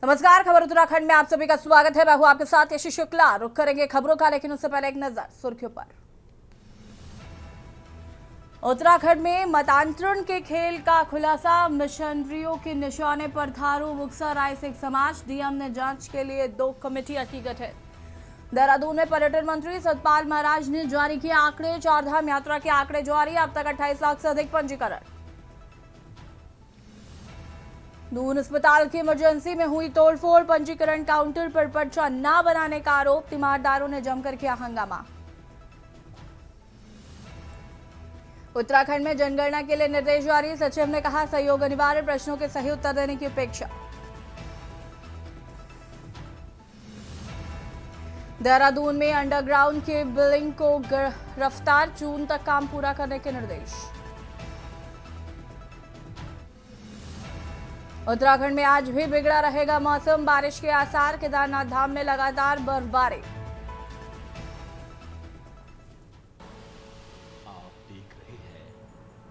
नमस्कार, खबर उत्तराखंड में आप सभी का स्वागत है। मैं हूं आपके साथ यशी शुक्ला। रुक करेंगे खबरों का, लेकिन उससे पहले एक नजर सुर्खियों पर। उत्तराखंड में मतांतरण के खेल का खुलासा, मिशनरियों के निशाने पर थारू बुक्सा राय सिख समाज। डीएम ने जांच के लिए 2 कमेटियां की गठित। देहरादून में पर्यटन मंत्री सतपाल महाराज ने जारी किए आंकड़े। चारधाम यात्रा के आंकड़े जारी, अब तक 28 लाख से अधिक पंजीकरण। दून अस्पताल की इमरजेंसी में हुई तोड़फोड़, पंजीकरण काउंटर पर पर्चा न बनाने का आरोप। तीमारदारों ने जमकर किया हंगामा। उत्तराखंड में जनगणना के लिए निर्देश जारी, सचिव ने कहा सहयोग अनिवार्य, प्रश्नों के सही उत्तर देने की अपेक्षा। देहरादून में अंडरग्राउंड के बिल्डिंग को रफ्तार, जून तक काम पूरा करने के निर्देश। उत्तराखंड में आज भी बिगड़ा रहेगा मौसम, बारिश के आसार। केदारनाथ धाम में लगातार बर्फबारी। आप देख रहे हैं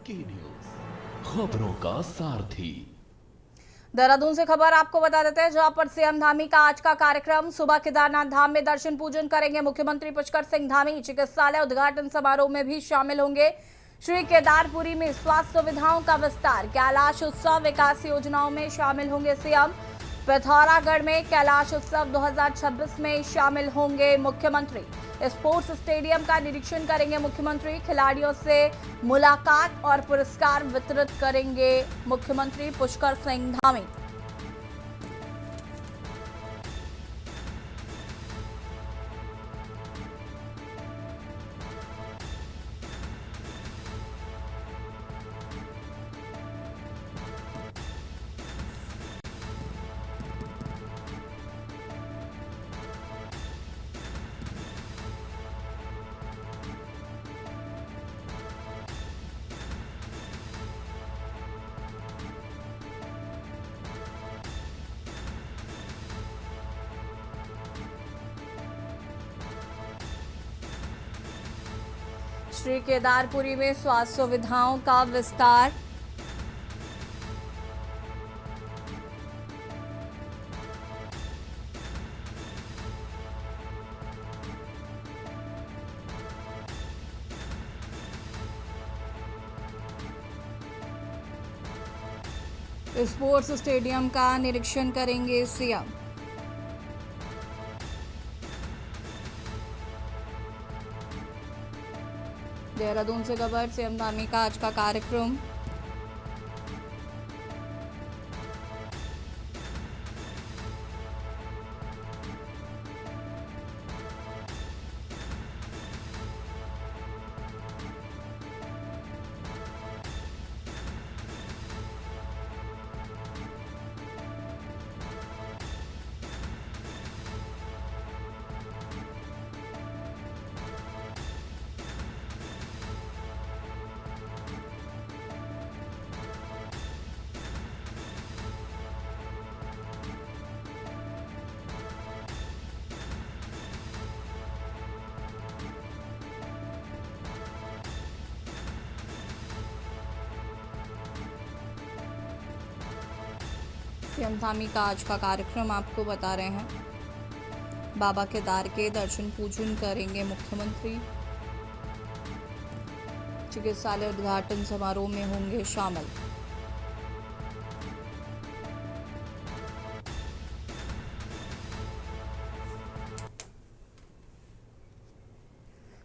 के न्यूज़, खबरों का सारथी। देहरादून से खबर आपको बता देते हैं, जहां पर सीएम धामी का आज का कार्यक्रम। सुबह केदारनाथ धाम में दर्शन पूजन करेंगे मुख्यमंत्री पुष्कर सिंह धामी। चिकित्सालय उद्घाटन समारोह में भी शामिल होंगे। श्री केदारपुरी में स्वास्थ्य सुविधाओं का विस्तार, कैलाश उत्सव विकास योजनाओं में शामिल होंगे सीएम। पिथौरागढ़ में कैलाश उत्सव 2026 में शामिल होंगे मुख्यमंत्री। स्पोर्ट्स स्टेडियम का निरीक्षण करेंगे मुख्यमंत्री। खिलाड़ियों से मुलाकात और पुरस्कार वितरित करेंगे मुख्यमंत्री पुष्कर सिंह धामी। श्री केदारपुरी में स्वास्थ्य सुविधाओं का विस्तार। स्पोर्ट्स स्टेडियम का निरीक्षण करेंगे सीएम। देहरादून से खबर, सीएम धामी का आज का कार्यक्रम। सीएम धामी का आज का कार्यक्रम आपको बता रहे हैं। बाबा केदार के दर्शन पूजन करेंगे मुख्यमंत्री। चिकित्सालय उद्घाटन समारोह में होंगे शामिल।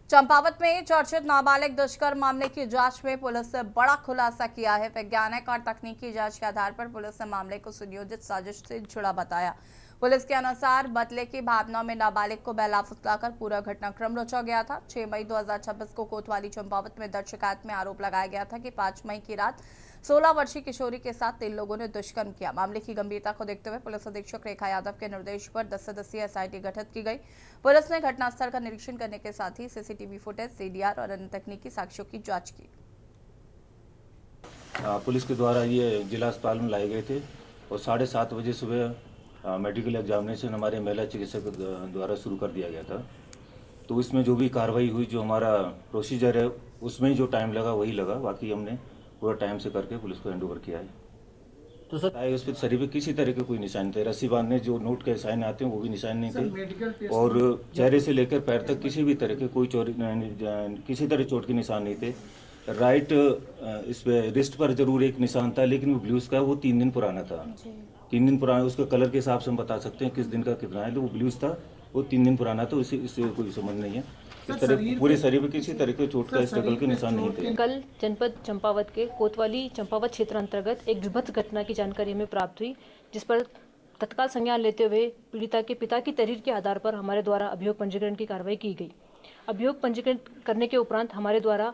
चंपावत में चर्चित नाबालिग दुष्कर्म मामले की जांच में पुलिस ने बड़ा खुलासा किया है। वैज्ञानिक और तकनीकी जांच के आधार पर पुलिस ने मामले को सुनियोजित साजिश से जुड़ा बताया। पुलिस के अनुसार बदले की भावना में नाबालिग को बहला फुसलाकर पूरा घटनाक्रम रचा गया था। 6 मई 2026 को कोतवाली चंपावत में दर्ज शिकायत में आरोप लगाया गया था कि 5 मई की रात 16 वर्षीय किशोरी के साथ 3 लोगों ने दुष्कर्म किया। मामले की गंभीरता को देखते हुए पुलिस अधीक्षक रेखा यादव के निर्देश पर 10 सदस्यीय एसआईटी गठित की गई। पुलिस ने घटनास्थल का निरीक्षण करने के साथ ही सीसीटीवी फुटेज, सीडीआर और अन्य तकनीकी साक्ष्यों की जांच की। पुलिस के द्वारा ये जिला अस्पताल में लाए गए थे और 7:30 बजे सुबह मेडिकल एग्जामिनेशन हमारे महिला चिकित्सक द्वारा शुरू कर दिया गया था। तो इसमें जो भी कार्रवाई हुई, जो हमारा प्रोसीजर है, उसमें जो टाइम लगा वही लगा। बाकी हमने पूरा टाइम से करके पुलिस को हैंड ओवर किया है। तो सर उस पर शरीर पे किसी तरह के कोई निशान नहीं थे। रस्सी बांधने जो नोट के साइन आते हैं वो भी निशान नहीं थे, और चेहरे से लेकर पैर तक किसी भी तरह के कोई किसी तरह चोट के निशान नहीं थे। राइट इस पे रिस्ट पर जरूर एक निशान था, लेकिन वो ब्लूज का वो 3 दिन पुराना था। 3 दिन पुराना, उसके कलर के हिसाब से हम बता सकते हैं किस दिन का कितना है। तो वो ब्लूज था, वो 3 दिन पुराना था, इससे कोई संबंध नहीं है। इस तरह पूरे शरीर पे किसी तरह के चोट का स्ट्रगल के निशान नहीं थे। कल जनपद चंपावत के कोतवाली चंपावत क्षेत्र अंतर्गत एक दुर्भत्स घटना की जानकारी हमें प्राप्त हुई, जिस पर तत्काल संज्ञान लेते हुए पीड़िता के पिता की तहरीर के आधार पर हमारे द्वारा अभियोग पंजीकरण की कार्रवाई की गई। अभियोग पंजीकरण करने के उपरांत हमारे द्वारा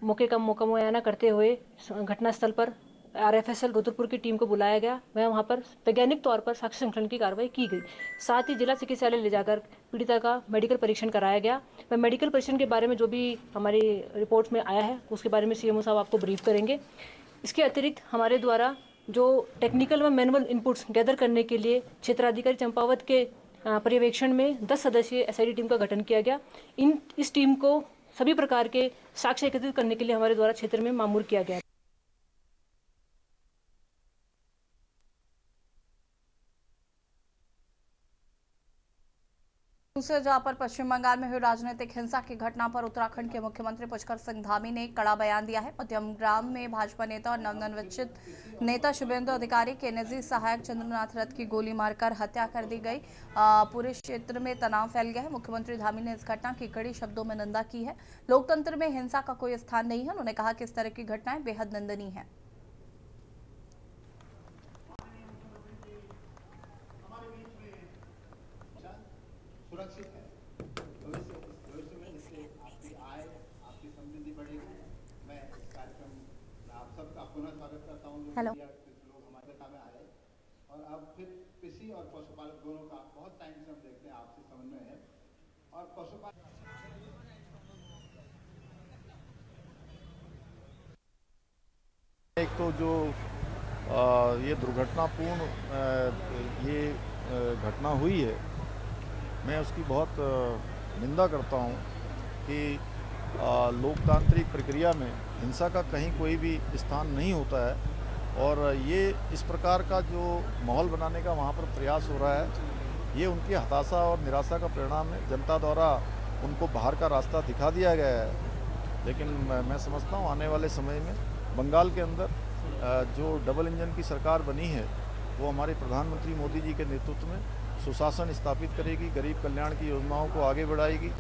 मौके का मुआयना करते हुए घटनास्थल पर RFSL रुद्रपुर की टीम को बुलाया गया। वहाँ पर वैज्ञानिक तौर पर साक्ष्य संकलन की कार्रवाई की गई। साथ ही जिला चिकित्सालय ले जाकर पीड़िता का मेडिकल परीक्षण कराया गया। वह मेडिकल परीक्षण के बारे में जो भी हमारी रिपोर्ट में आया है उसके बारे में CMO साहब आपको ब्रीफ करेंगे। इसके अतिरिक्त हमारे द्वारा जो टेक्निकल व मैनुअल इनपुट्स गैदर करने के लिए क्षेत्राधिकारी चंपावत के पर्यवेक्षण में 10 सदस्यीय SIT टीम का गठन किया गया। इस टीम को सभी प्रकार के साक्ष्य एकत्रित करने के लिए हमारे द्वारा क्षेत्र में मामूर किया गया। दूसरे जहां पर पश्चिम बंगाल में हुई राजनीतिक हिंसा की घटना पर उत्तराखंड के मुख्यमंत्री पुष्कर सिंह धामी ने कड़ा बयान दिया है। मध्यम ग्राम में भाजपा नेता और नवनिर्वाचित नेता शुभेंदु अधिकारी के निजी सहायक चंद्रनाथ रथ की गोली मारकर हत्या कर दी गई। पूरे क्षेत्र में तनाव फैल गया है। मुख्यमंत्री धामी ने इस घटना की कड़ी शब्दों में निंदा की है। लोकतंत्र में हिंसा का कोई स्थान नहीं है। उन्होंने कहा कि इस तरह की घटनाएं बेहद निंदनीय है। सुरक्षित है। भविष्य में इससे आपकी आय, आपकी समृद्धि बढ़ेगी। मैं इस कार्यक्रम में आप सबका पुनः स्वागत करता हूँ। लोग हमारे में आए और अब फिर कृषि और पशुपालक दोनों का बहुत टाइम से हम देखते हैं आपसी समन्वय है। और पशुपालन एक तो जो ये दुर्घटनापूर्ण ये घटना हुई है, मैं उसकी बहुत निंदा करता हूँ कि लोकतांत्रिक प्रक्रिया में हिंसा का कहीं कोई भी स्थान नहीं होता है। और ये इस प्रकार का जो माहौल बनाने का वहाँ पर प्रयास हो रहा है, ये उनकी हताशा और निराशा का परिणाम है। जनता द्वारा उनको बाहर का रास्ता दिखा दिया गया है। लेकिन मैं समझता हूँ आने वाले समय में बंगाल के अंदर जो डबल इंजन की सरकार बनी है, वो हमारे प्रधानमंत्री मोदी जी के नेतृत्व में सुशासन स्थापित करेगी, गरीब कल्याण की योजनाओं को आगे बढ़ाएगी।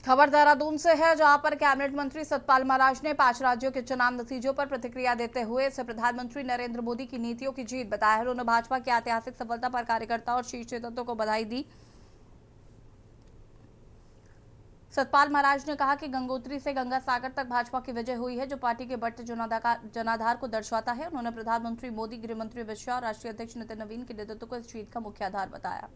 खबर देहरादून से है, जहां पर कैबिनेट मंत्री सतपाल महाराज ने 5 राज्यों के चुनाव नतीजों पर प्रतिक्रिया देते हुए इसे प्रधानमंत्री नरेंद्र मोदी की नीतियों की जीत बताया है। उन्होंने भाजपा की ऐतिहासिक सफलता पर कार्यकर्ताओं और शीर्ष नेतृत्व को बधाई दी। सतपाल महाराज ने कहा कि गंगोत्री से गंगा सागर तक भाजपा की विजय हुई है, जो पार्टी के बढ़ते जनाधार को दर्शाता है। उन्होंने प्रधानमंत्री मोदी, गृह मंत्री अमित शाह और राष्ट्रीय अध्यक्ष नितिन नवीन के नेतृत्व को इस जीत का मुख्य आधार बताया।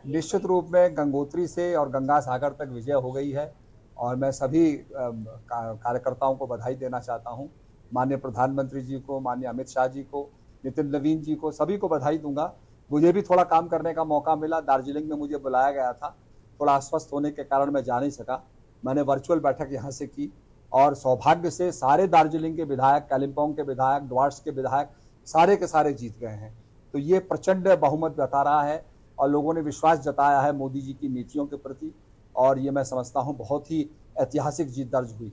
निश्चित रूप में गंगोत्री से और गंगा सागर तक विजय हो गई है और मैं सभी कार्यकर्ताओं को बधाई देना चाहता हूं। माननीय प्रधानमंत्री जी को, माननीय अमित शाह जी को, नितिन नवीन जी को, सभी को बधाई दूंगा। मुझे भी थोड़ा काम करने का मौका मिला। दार्जिलिंग में मुझे बुलाया गया था, थोड़ा अस्वस्थ होने के कारण मैं जा नहीं सका। मैंने वर्चुअल बैठक यहाँ से की और सौभाग्य से सारे दार्जिलिंग के विधायक, कालिम्पोंग के विधायक, डुवर्स के विधायक सारे के सारे जीत गए हैं। तो ये प्रचंड बहुमत बता रहा है और लोगों ने विश्वास जताया है मोदी जी की नीतियों के प्रति, और ये मैं समझता हूं बहुत ही ऐतिहासिक जीत दर्ज हुई।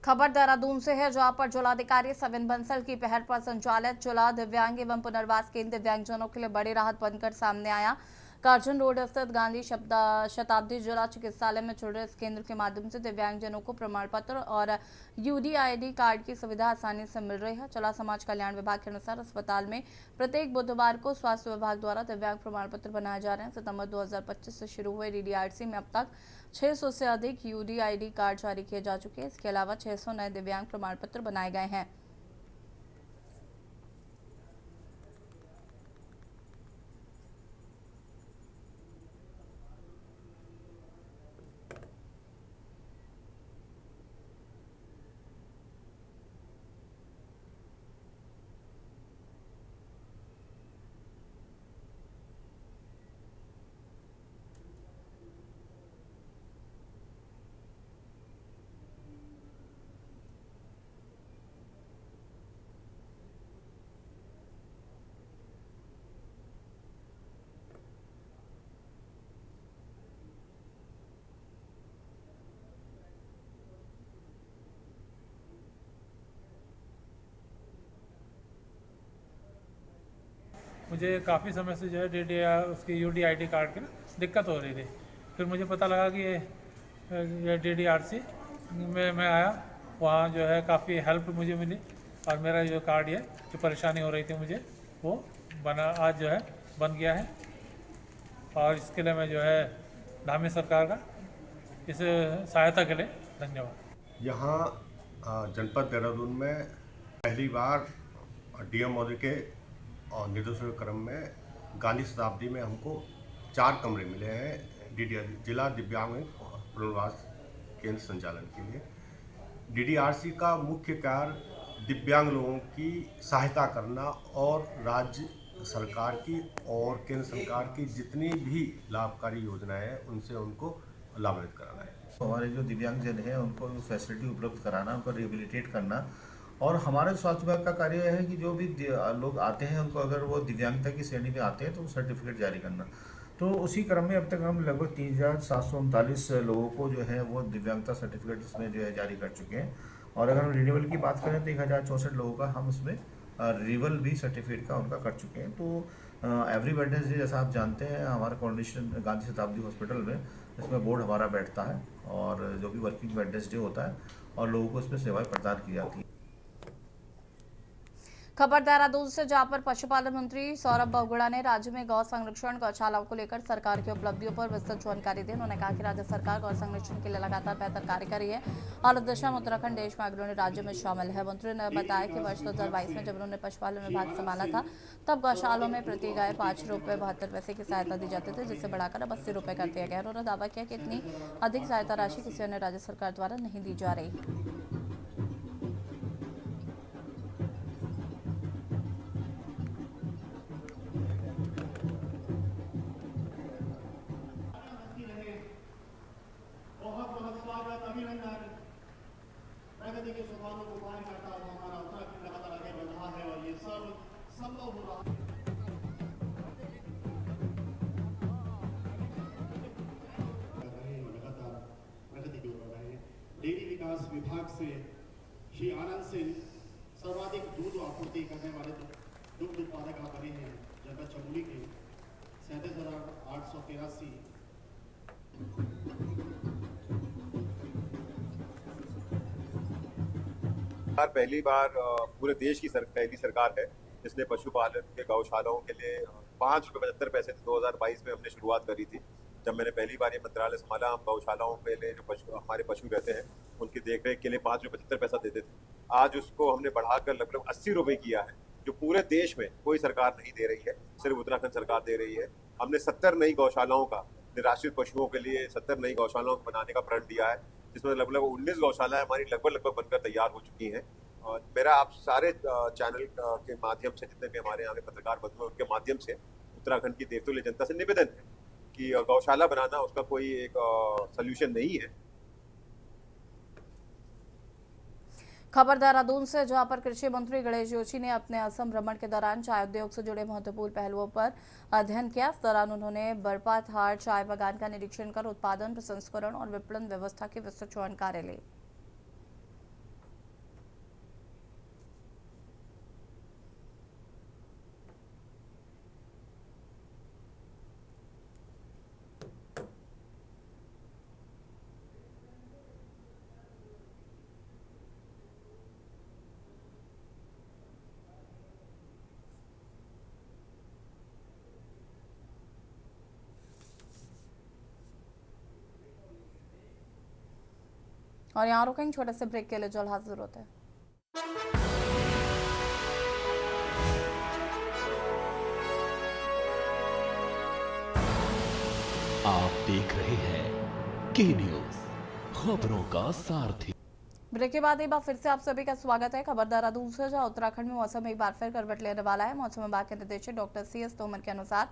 खबर देहरादून से है, जहां पर जिलाधिकारी सविन बंसल की पहल पर संचालित जिला दिव्यांग एवं पुनर्वास केंद्र दिव्यांगजनों के लिए बड़ी राहत बनकर सामने आया। कार्जन रोड स्थित गांधी शताब्दी जिला चिकित्सालय में चल रहे इस केंद्र के माध्यम से दिव्यांगजनों को प्रमाण पत्र और यूडीआईडी कार्ड की सुविधा आसानी से मिल रही है। जिला समाज कल्याण विभाग के अनुसार अस्पताल में प्रत्येक बुधवार को स्वास्थ्य विभाग द्वारा दिव्यांग प्रमाण पत्र बनाए जा रहे हैं। सितंबर 2025 से शुरू हुए डीडीआरसी में अब तक 600 से अधिक यूडीआईडी कार्ड जारी किए जा चुके हैं। इसके अलावा 600 नए दिव्यांग प्रमाण पत्र बनाए गए हैं। मुझे काफ़ी समय से जो है उसकी यूडीआईडी कार्ड की ना दिक्कत हो रही थी। फिर मुझे पता लगा कि ये डीडीआरसी में मैं आया, वहाँ जो है काफ़ी हेल्प मुझे मिली और मेरा जो कार्ड है जो परेशानी हो रही थी मुझे वो बना, आज जो है बन गया है। और इसके लिए मैं जो है धामी सरकार का इस सहायता के लिए धन्यवाद। यहाँ जनपद देहरादून में पहली बार डीएम महोदय के और निर्देशों के क्रम में गांधी शताब्दी में हमको 4 कमरे मिले हैं जिला दिव्यांग पुनर्वास केंद्र संचालन के लिए। डीडीआरसी का मुख्य कार्य दिव्यांग लोगों की सहायता करना और राज्य सरकार की और केंद्र सरकार की जितनी भी लाभकारी योजनाएं हैं उनसे उनको लाभान्वित कराना है। हमारे जो दिव्यांगजन हैं उनको फैसिलिटी उपलब्ध कराना, उनको रिहेबिलिटेट करना। और हमारे स्वास्थ्य विभाग का कार्य है कि जो भी लोग आते हैं उनको अगर वो दिव्यांगता की श्रेणी में आते हैं तो सर्टिफिकेट जारी करना। तो उसी क्रम में अब तक हम लगभग 3739 लोगों को जो है वो दिव्यांगता सर्टिफिकेट इसमें जो है जारी कर चुके हैं। और अगर हम रिन्यूअल की बात करें तो 1064 लोगों का हम उसमें रिन्यूअल भी सर्टिफिकेट का उनका कर चुके हैं। तो एवरी वेडनेसडे जैसा आप जानते हैं हमारा कोऑर्डिनेशन गांधी शताब्दी हॉस्पिटल में इसमें बोर्ड हमारा बैठता है और जो भी वर्किंग वेडनेसडे होता है और लोगों को इसमें सेवाएं प्रदान की जाती हैं। खबर देहरादून से, जहां पर पशुपालन मंत्री सौरभ बहुगुणा ने राज्य में गौ संरक्षण गौशालाओं को लेकर सरकार की उपलब्धियों पर विस्तृत जानकारी दी। उन्होंने कहा कि राज्य सरकार गौ संरक्षण के लिए लगातार बेहतर कार्य कर रही है और इस दिशा में उत्तराखंड देश में अग्रणी राज्य में शामिल है। मंत्री ने बताया कि वर्ष 2022 में जब उन्होंने पशुपालन विभाग संभाला था तब गौशालों में प्रति गाय 5 रुपये 72 पैसे की सहायता दी जाती थी, जिसे बढ़ाकर अब 80 रुपये कर दिया गया। उन्होंने दावा किया कि इतनी अधिक सहायता राशि किसी अन्य राज्य सरकार द्वारा नहीं दी जा रही। प्रगति के सोपानों को पार करता हुआ हमारा उत्तराखंड लगातार आगे बढ़ रहा है और ये सब संभव हो रहा है। लगातार प्रगति की ओर बढ़ रहे हैं। डेयरी विकास विभाग से श्री आनंद सिंह सर्वाधिक दूध आपूर्ति करने वाले दुग्ध उत्पादक आप बने हैं। जनपद चमोली के 37,883 पहली बार पूरे देश की पहली सरकार है जिसने पशुपालन के गौशालाओं के लिए 5 रुपये 75 पैसे 2022 में हमने शुरुआत करी थी। जब मैंने पहली बार ये मंत्रालय संभाला हम गौशालाओं के लिए जो हमारे पशु रहते हैं उनकी देखरेख के लिए 5 रुपये 75 पैसा देते थे। आज उसको हमने बढ़ाकर लगभग 80 रुपये किया है, जो पूरे देश में कोई सरकार नहीं दे रही है, सिर्फ उत्तराखंड सरकार दे रही है। हमने 70 नई गौशालाओं का निराश्रित पशुओं के लिए 70 नई गौशालाओं को बनाने का प्रण दिया है, जिसमें लगभग 19 गौशालाएं हमारी लगभग बनकर तैयार हो चुकी हैं। और मेरा आप सारे चैनल के माध्यम से जितने भी हमारे यहाँ के पत्रकार बंधु हैं उनके माध्यम से उत्तराखंड की देवतुल्य जनता से निवेदन है कि गौशाला बनाना उसका कोई एक सल्यूशन नहीं है। खबर देहरादून से, जहां पर कृषि मंत्री गणेश जोशी ने अपने असम भ्रमण के दौरान चाय उद्योग से जुड़े महत्वपूर्ण पहलुओं पर अध्ययन किया। इस दौरान उन्होंने बरपा थार चाय बागान का निरीक्षण कर उत्पादन, प्रसंस्करण और विपणन व्यवस्था की विस्तृत जानकारी ली। और यहाँ रुकेंगे छोटे से ब्रेक के लिए, जल्द हाजिर होते हैं। आप देख रहे हैं के न्यूज, खबरों का सारथी। ब्रेक के बाद एक बार फिर से आप सभी का स्वागत है। खबर देहरादून से, जहां उत्तराखंड में मौसम एक बार फिर करवट लेने वाला है। मौसम विभाग के निदेशक डॉक्टर CS तोमर के अनुसार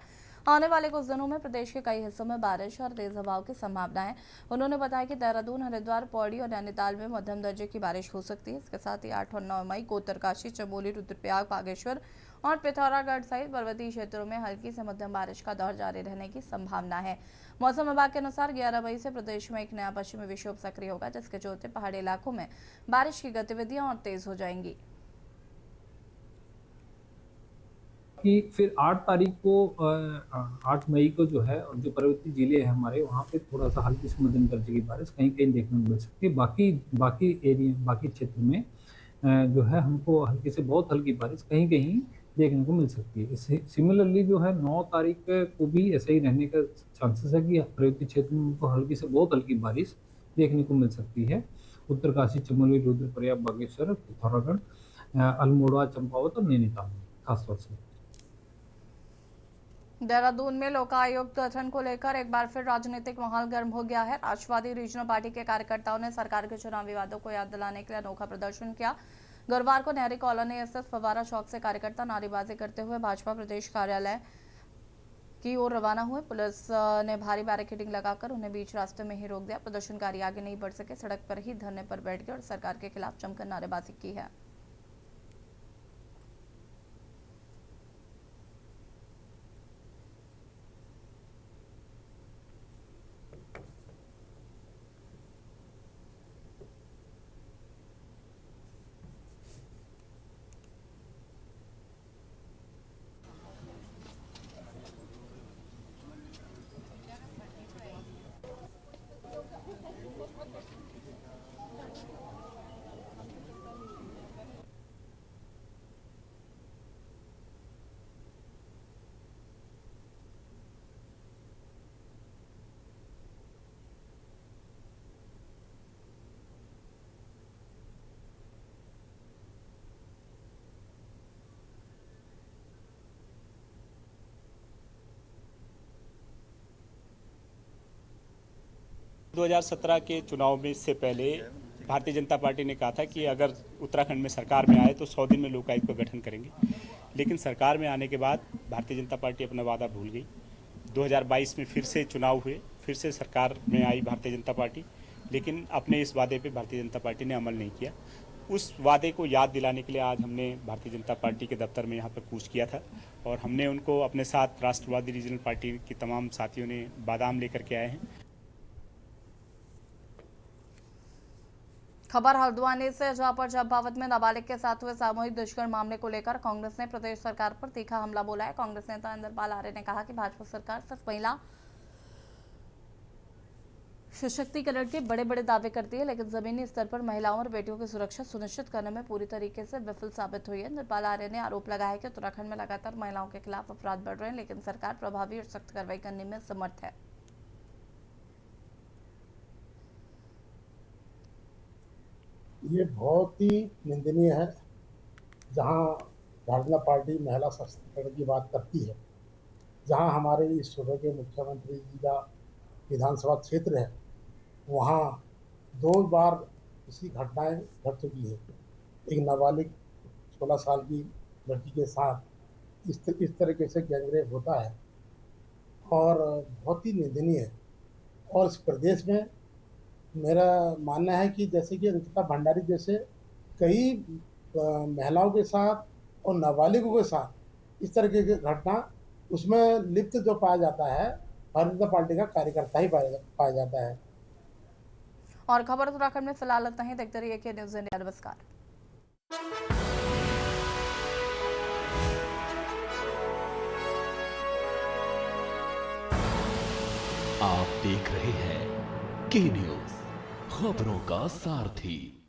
आने वाले कुछ दिनों में प्रदेश के कई हिस्सों में बारिश और तेज हवाओं की संभावना है। उन्होंने बताया कि देहरादून, हरिद्वार, पौड़ी और नैनीताल में मध्यम दर्जे की बारिश हो सकती है। इसके साथ ही 8 और 9 मई को उत्तरकाशी, चमोली, रुद्रप्रयाग, बागेश्वर और पिथौरागढ़ सहित पर्वतीय क्षेत्रों में हल्की से मध्यम बारिश का दौर जारी रहने की संभावना है। मौसम विभाग के अनुसार 11 मई से प्रदेश में एक नया पश्चिमी विक्षोभ सक्रिय होगा, जिसके चलते पहाड़ी इलाकों में बारिश की गतिविधियां और तेज हो जाएंगी। कि फिर 8 तारीख को 8 मई को जो है, और जो पर्वतीय जिले हैं हमारे, वहाँ पे थोड़ा सा हल्की से मध्यम दर्जे की बारिश कहीं कहीं देखने को मिल सकती है। बाकी क्षेत्र में जो है हमको हल्की से बहुत हल्की बारिश कहीं कहीं देखने को मिल सकती है। सिमिलरली जो है 9 तारीख को भी ऐसा ही रहने का चांसेस है कि पर्वतीय क्षेत्र में हमको हल्की से बहुत हल्की बारिश देखने को मिल सकती है। उत्तरकाशी, चमोली, रुद्रप्रयाग, बागेश्वर, पिथौरागढ़, अल्मोड़ा, चंपावत और नैनीताल में खासतौर से। देहरादून में लोकायुक्त गठन को लेकर एक बार फिर राजनीतिक माहौल गर्म हो गया है। राष्ट्रवादी रीजनल पार्टी के कार्यकर्ताओं ने सरकार के चुनावी वादों को याद दिलाने के लिए अनोखा प्रदर्शन किया। गुरुवार को नेहरू कॉलोनी स्थित फव्वारा चौक से कार्यकर्ता नारेबाजी करते हुए भाजपा प्रदेश कार्यालय की ओर रवाना हुए। पुलिस ने भारी बैरिकेडिंग लगाकर उन्हें बीच रास्ते में ही रोक दिया। प्रदर्शनकारी आगे नहीं बढ़ सके, सड़क पर ही धरने पर बैठ गए और सरकार के खिलाफ जमकर नारेबाजी की है। दो 2017 के चुनाव में इससे पहले भारतीय जनता पार्टी ने कहा था कि अगर उत्तराखंड में सरकार में आए तो 100 दिन में लोकायुक्त का गठन करेंगे। लेकिन सरकार में आने के बाद भारतीय जनता पार्टी अपना वादा भूल गई। 2022 में फिर से चुनाव हुए, फिर से सरकार में आई भारतीय जनता पार्टी, लेकिन अपने इस वादे पे भारतीय जनता पार्टी ने अमल नहीं किया। उस वादे को याद दिलाने के लिए आज हमने भारतीय जनता पार्टी के दफ्तर में यहाँ पर कूच किया था और हमने उनको अपने साथ राष्ट्रवादी रीजनल पार्टी के तमाम साथियों ने बादाम लेकर के आए हैं। खबर हल्द्वानी से, जहां पर चंपावत में नाबालिग के साथ हुए सामूहिक दुष्कर्म मामले को लेकर कांग्रेस ने प्रदेश सरकार पर तीखा हमला बोला है। कांग्रेस नेता इंद्रपाल आर्य ने कहा कि भाजपा सरकार सिर्फ महिला सशक्तिकरण के बड़े बड़े दावे करती है, लेकिन जमीनी स्तर पर महिलाओं और बेटियों की सुरक्षा सुनिश्चित करने में पूरी तरीके से विफल साबित हुई है। इंद्रपाल आर्य ने आरोप लगाया है कि उत्तराखंड में लगातार महिलाओं के खिलाफ अपराध बढ़ रहे हैं, लेकिन सरकार प्रभावी और सख्त कार्रवाई करने में समर्थ है। ये बहुत ही निंदनीय है। जहां भारतीय जनता पार्टी महिला सशक्तिकरण की बात करती है, जहां हमारे इस सूबे के मुख्यमंत्री जी का विधानसभा क्षेत्र है, वहां 2 बार ऐसी घटनाएं घट चुकी है। एक नाबालिग 16 साल की लड़की के साथ इस तरीके से गैंगरेप होता है और बहुत ही निंदनीय है। और इस प्रदेश में मेरा मानना है कि जैसे कि रितिका भंडारी जैसे कई महिलाओं के साथ और नाबालिगों के साथ इस तरह की घटना, उसमें लिप्त जो पाया जाता है भारतीय जनता पार्टी का कार्यकर्ता ही पाया जाता है। और खबर उत्तराखंड में फिलहाल इतना ही। देखते रहिए के न्यूज़ इंडिया। नमस्कार। आप देख रहे हैं के न्यूज, खबरों का सारथी।